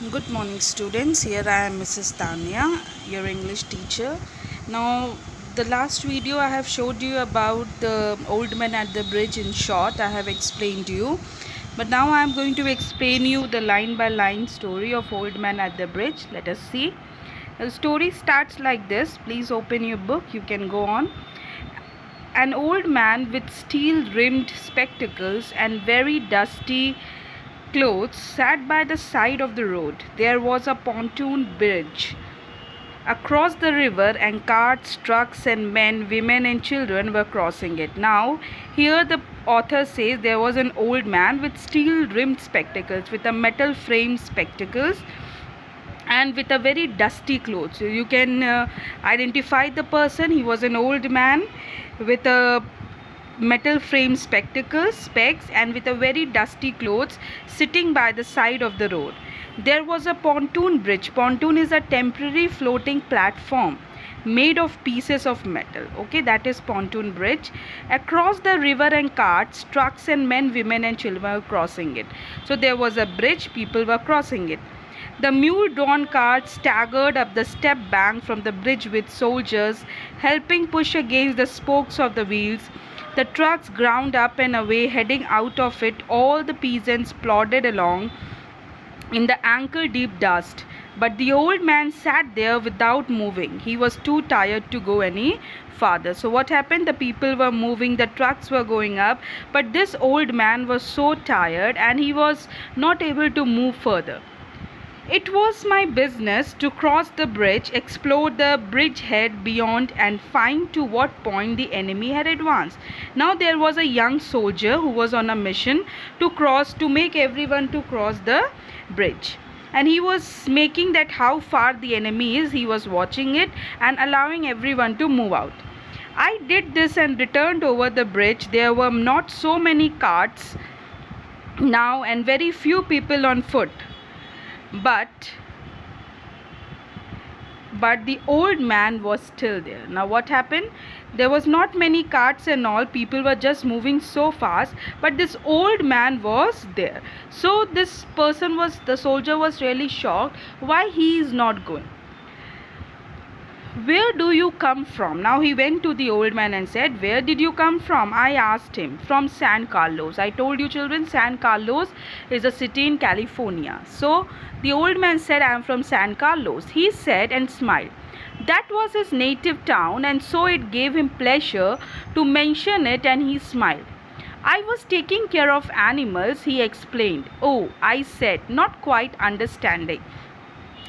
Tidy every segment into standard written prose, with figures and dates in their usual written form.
Good morning, students. Here I am, Mrs. Tanya, your English teacher. Now, the last video I have showed you about the old man at the bridge in short. I have explained you. But now I am going to explain you the line by line story of Old Man at the Bridge. Let us see. The story starts like this. Please open your book. You can go on. An old man with steel rimmed spectacles and very dusty clothes sat by the side of the road. There was a pontoon bridge across the river, and carts, trucks, and men, women, and children were crossing it. Now, here the author says there was an old man with steel rimmed spectacles, with a metal framed spectacles, and with a very dusty clothes. So you can identify the person. He was an old man with a metal frame spectacles, specs, and with a very dusty clothes, sitting by the side of the road. There was a pontoon bridge. Pontoon is a temporary floating platform made of pieces of metal. Okay, that is pontoon bridge. Across the river, and carts, trucks, and men, women, and children were crossing it. So there was a bridge, people were crossing it. The mule-drawn cart staggered up the step bank from the bridge with soldiers helping push against the spokes of the wheels. The trucks ground up and away, heading out of it. All the peasants plodded along in the ankle-deep dust. But the old man sat there without moving. He was too tired to go any farther. So what happened? The people were moving, the trucks were going up, but this old man was so tired and he was not able to move further. It was my business to cross the bridge, explore the bridgehead beyond, and find to what point the enemy had advanced. Now there was a young soldier who was on a mission to make everyone to cross the bridge. And he was making that how far the enemy is, he was watching it and allowing everyone to move out. I did this and returned over the bridge. There were not so many carts now and very few people on foot. But the old man was still there. Now what happened? There was not many carts and all, people were just moving so fast, but this old man was there. So this the soldier was really shocked why he is not going. Where do you come from? Now he went to the old man and said, where did you come from? I asked him. From San Carlos. I told you children, San Carlos is a city in California. So the old man said, I am from San Carlos. He said and smiled. That was his native town, and so it gave him pleasure to mention it, and he smiled. I was taking care of animals, he explained. Oh, I said, not quite understanding.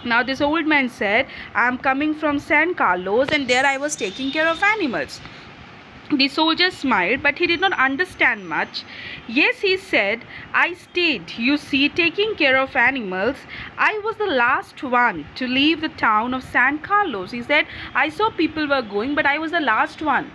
Now this old man said, I am coming from San Carlos and there I was taking care of animals. The soldier smiled, but he did not understand much. Yes, he said, I stayed, you see, taking care of animals. I was the last one to leave the town of San Carlos. He said, I saw people were going, but I was the last one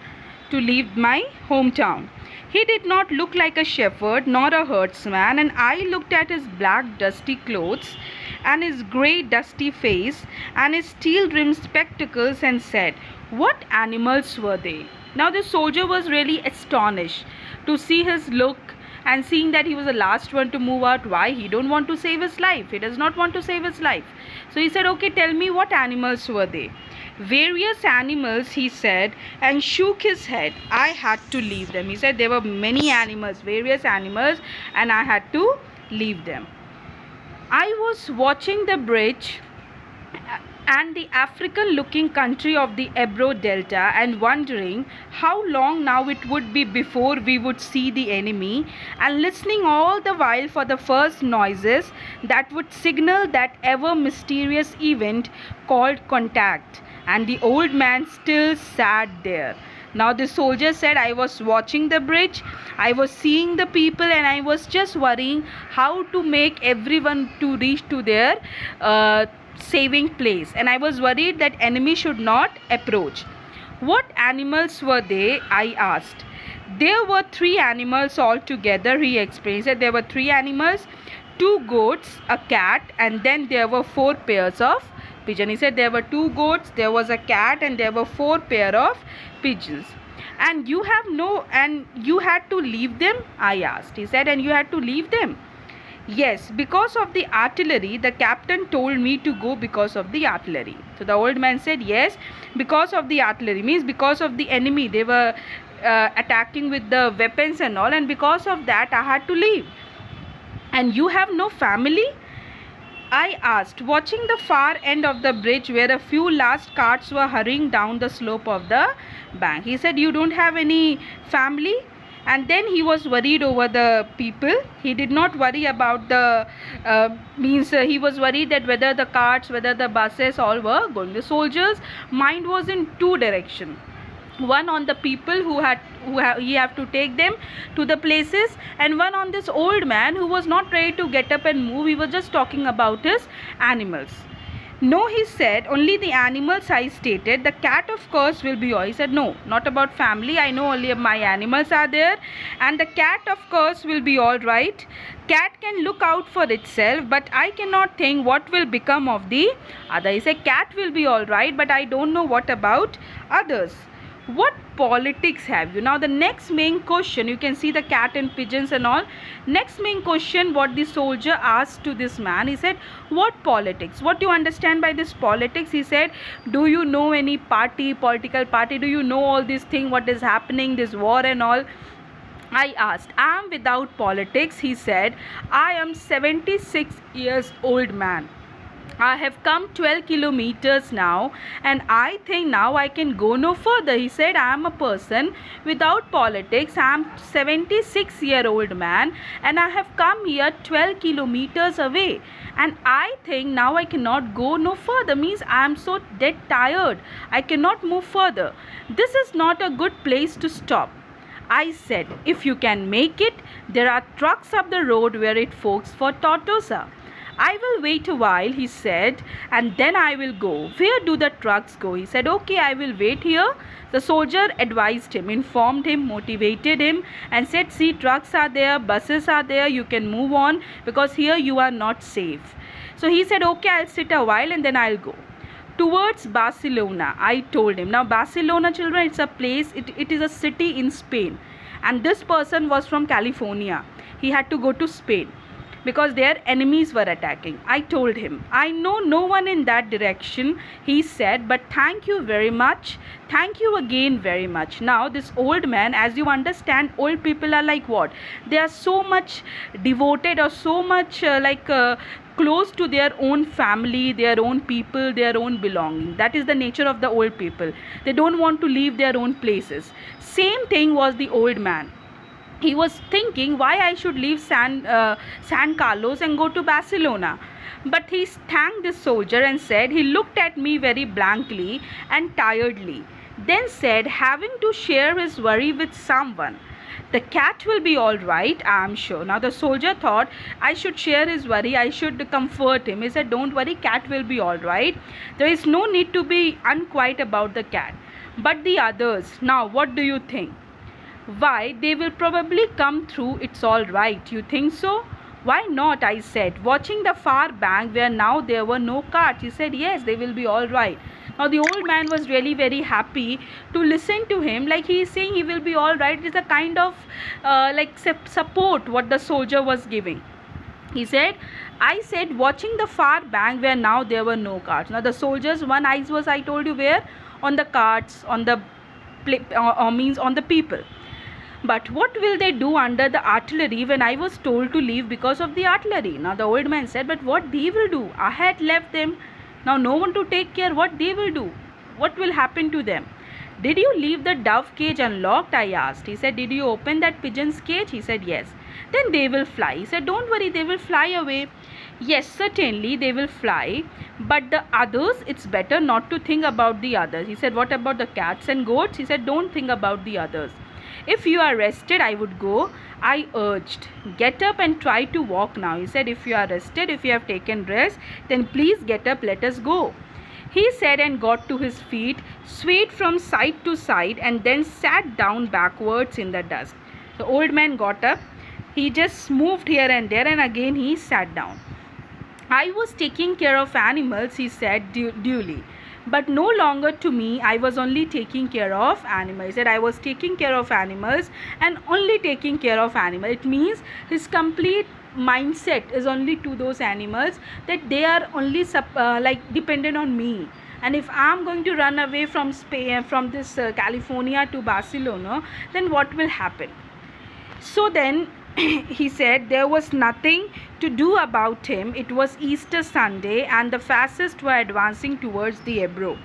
to leave my hometown. He did not look like a shepherd nor a herdsman, and I looked at his black dusty clothes and his grey dusty face and his steel rimmed spectacles and said, what animals were they? Now the soldier was really astonished to see his look and seeing that he was the last one to move out. Why? He don't want to save his life. He does not want to save his life. So he said, okay, tell me what animals were they? Various animals, he said, and shook his head. I had to leave them. He said there were many animals, various animals, and I had to leave them. I was watching the bridge and the African looking country of the Ebro Delta and wondering how long now it would be before we would see the enemy, and listening all the while for the first noises that would signal that ever mysterious event called contact. And the old man still sat there. Now the soldier said, I was watching the bridge, I was seeing the people, and I was just worrying how to make everyone to reach to their saving place, and I was worried that enemy should not approach. What animals were they? I asked. There were 3 animals altogether, he explained. He said there were 3 animals, 2 goats, a cat, and then there were 4 pairs of pigeons. He said there were 2 goats, there was a cat, and there were 4 pair of pigeons. And you had to leave them? I asked. He said, and you had to leave them? Yes, because of the artillery. The captain told me to go because of the artillery. So the old man said, yes, because of the artillery, means because of the enemy. They were attacking with the weapons and all, and because of that I had to leave. And you have no family? I asked, watching the far end of the bridge where a few last carts were hurrying down the slope of the bank. He said, you don't have any family? And then he was worried over the people. He did not worry about the he was worried that whether the carts, whether the buses all were going. The soldiers' mind was in two directions. One on the people he have to take them to the places, and one on this old man who was not ready to get up and move. He was just talking about his animals. No, he said, only the animals. I stated. The cat of course will be yours. He said, no, not about family. I know only my animals are there, and the cat of course will be all right. Cat can look out for itself, but I cannot think what will become of the other. He said, cat will be all right, but I don't know what about others. What politics have you? Now the next main question, you can see the cat and pigeons and all. Next main question what the soldier asked to this man, he said, what politics? What do you understand by this politics? He said, do you know any political party? Do you know all this thing, what is happening, this war and all? I asked. I am without politics. He said, I am 76 years old man. I have come 12 kilometers now, and I think now I can go no further. He said, I am a person without politics. I am 76-year-old man, and I have come here 12 kilometers away, and I think now I cannot go no further. Means I am so dead tired. I cannot move further. This is not a good place to stop. I said, if you can make it, there are trucks up the road where it forks for Tortosa. I will wait a while, he said, and then I will go. Where do the trucks go? He said, okay, I will wait here. The soldier advised him, informed him, motivated him, and said, see, trucks are there, buses are there, you can move on because here you are not safe. So he said, okay, I'll sit a while and then I'll go. Towards Barcelona, I told him. Now Barcelona, children, it's a place, it is a city in Spain. And this person was from California. He had to go to Spain because their enemies were attacking. I told him, I know no one in that direction, he said, but thank you very much. Thank you again very much. Now this old man, as you understand, old people are like what? They are so much devoted or so much close to their own family, their own people, their own belonging. That is the nature of the old people. They don't want to leave their own places. Same thing was the old man. He was thinking why I should leave San Carlos and go to Barcelona. But he thanked this soldier and said, he looked at me very blankly and tiredly, then said, having to share his worry with someone. The cat will be all right, I am sure. Now the soldier thought I should share his worry, I should comfort him. He said, don't worry, cat will be all right. There is no need to be unquiet about the cat. But the others, now what do you think? Why, they will probably come through, it's all right. You think so? Why not? I said, watching the far bank where now there were no carts. He said, yes, they will be all right. Now the old man was really very happy to listen to him. Like he is saying he will be all right. It is a kind of support what the soldier was giving. He said, I said, watching the far bank where now there were no carts. Now the soldiers' one eyes was, I told you, where? On the carts, on the means on the people. But what will they do under the artillery when I was told to leave because of the artillery? Now the old man said, but what they will do? I had left them. Now no one to take care. What they will do? What will happen to them? Did you leave the dove cage unlocked? I asked. He said, did you open that pigeon's cage? He said, yes. Then they will fly. He said, don't worry, they will fly away. Yes, certainly they will fly. But the others, it's better not to think about the others. He said, what about the cats and goats? He said, don't think about the others. If you are rested, I would go. I urged. Get up and try to walk now. He said, if you are rested, if you have taken rest, then please get up, let us go. He said and got to his feet, swayed from side to side, and then sat down backwards in the dust. The old man got up. He just moved here and there, and again he sat down. I was taking care of animals, he said duly. But no longer to me, I was only taking care of animals. He said, I was taking care of animals and only taking care of animals. It means his complete mindset is only to those animals that they are only like dependent on me, and if I'm going to run away from Spain, from this California to Barcelona, then what will happen? So then he said there was nothing to do about him. It was Easter Sunday and the fascists were advancing towards the Ebro.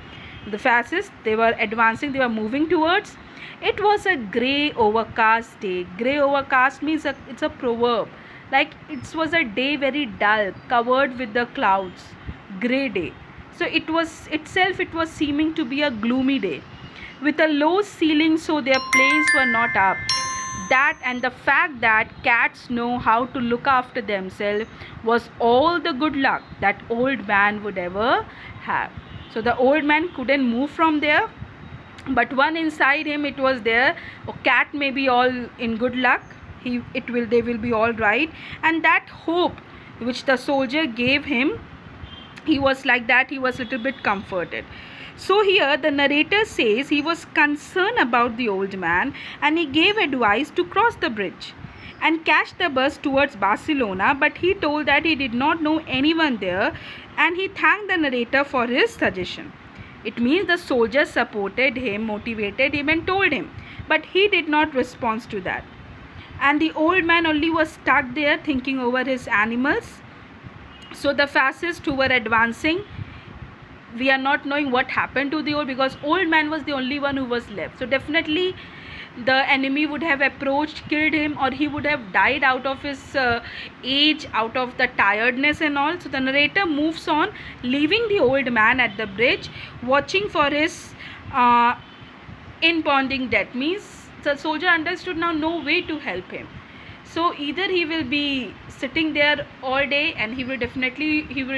The fascists, they were advancing, they were moving towards. It was a grey overcast day. Grey overcast means it's a proverb. Like it was a day very dull, covered with the clouds. Grey day. So it was seeming to be a gloomy day. With a low ceiling, so their planes were not up. That and the fact that cats know how to look after themselves was all the good luck that old man would ever have. So the old man couldn't move from there, but one inside him, it was there. A cat may be all in good luck, they will be all right, and that hope which the soldier gave him, he was like that, he was a little bit comforted. So here the narrator says he was concerned about the old man and he gave advice to cross the bridge and catch the bus towards Barcelona, but he told that he did not know anyone there and he thanked the narrator for his suggestion. It means the soldier supported him, motivated him and told him, but he did not respond to that. And the old man only was stuck there thinking over his animals. So the fascists who were advancing, we are not knowing what happened to the because old man was the only one who was left. So definitely the enemy would have approached, killed him, or he would have died out of his age, out of the tiredness and all. So the narrator moves on, leaving the old man at the bridge, watching for his impending death. Means the soldier understood now no way to help him. So either he will be sitting there all day and he will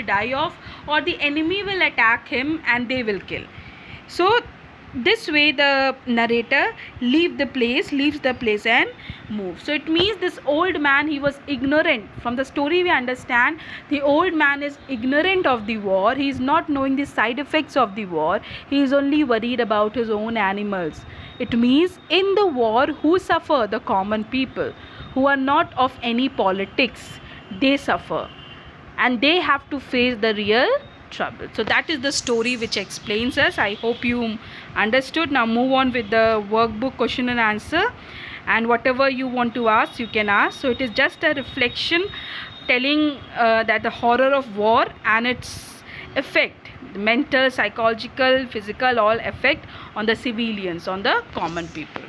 die off, or the enemy will attack him and they will kill. So this way the narrator leaves the place and moves. So it means this old man, he was ignorant. From the story we understand the old man is ignorant of the war. He is not knowing the side effects of the war. He is only worried about his own animals. It means in the war, who suffer? The common people who are not of any politics. They suffer and they have to face the real trouble. So that is the story which explains us. I hope you understood. Now move on with the workbook question and answer, and whatever you want to ask, you can ask. So it is just a reflection telling that the horror of war and its effect, mental, psychological, physical, all effect on the civilians, on the common people.